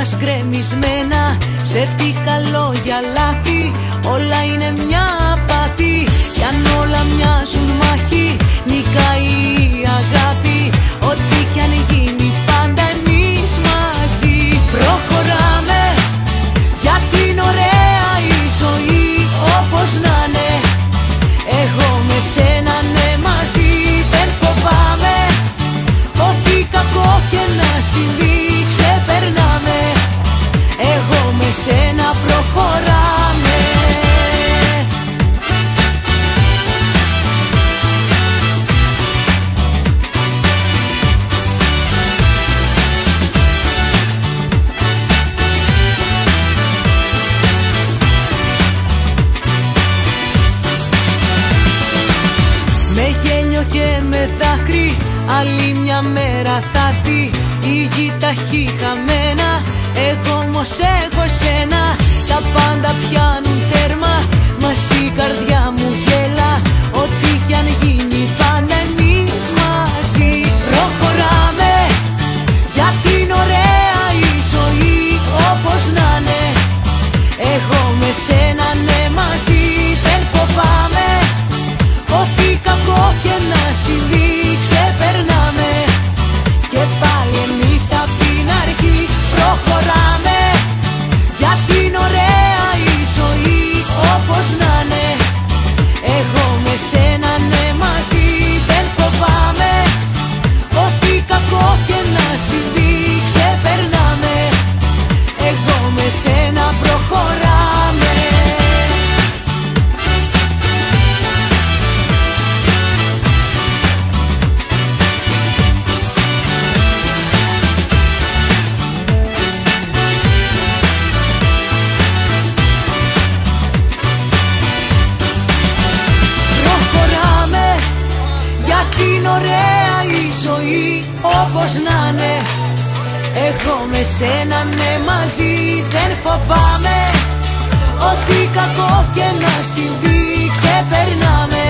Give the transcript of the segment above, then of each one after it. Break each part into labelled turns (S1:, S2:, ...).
S1: μας γκρεμισμένα, ψεύτικα λόγια, λάθη, όλα είναι μια απάτη. Κι αν όλα μοιάζουν μάχη, νικάει η αγάπη. Ό,τι κι αν γίνει πάντα εμείς μαζί προχωράμε, γιατί είναι ωραία η ζωή όπως να είναι. Εγώ με σένα ναι μαζί δεν φοβάμαι, ό,τι κακό και να συμβεί ξεπερνάμε. Εγώ με σένα προχωράμε. Με γέλιο και με δάκρυ άλλη μια μέρα θα έρθει. Η γη τα έχει χαμένα, εγώ όμως έχω εσένα. Τα πάντα πιάνουν τέρμα, μας η καρδιά μου γέλα. Ό,τι κι αν γίνει πάντα εμείς μαζί προχωράμε, γιατί είναι ωραία η ζωή όπως να είναι. Εγώ με σένα ναι μαζί δεν φοβάμαι, ό,τι κακό και να συμβεί ξεπερνάμε. Και πάλι εμείς απ' την αρχή προχωράμε, γιατί είναι ωραία η ζωή όπως να είναι. Εγώ με σένα ναι μαζί δεν φοβάμαι, ό,τι κακό και να συμβεί ξεπερνάμε. Εγώ με σένα προχωράμε. Είναι ωραία η ζωή όπως να είναι. Εγώ με σένα ναι μαζί δεν φοβάμαι, ό,τι κακό και να συμβεί ξεπερνάμε.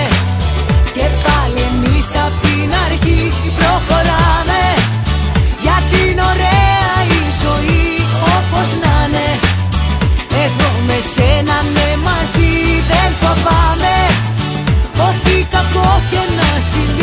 S1: Και πάλι εμείς απ' την αρχή προχωράμε, γιατί είναι ωραία η ζωή όπως να είναι. Εγώ με σένα ναι μαζί δεν φοβάμαι, ό,τι κακό και να συμβεί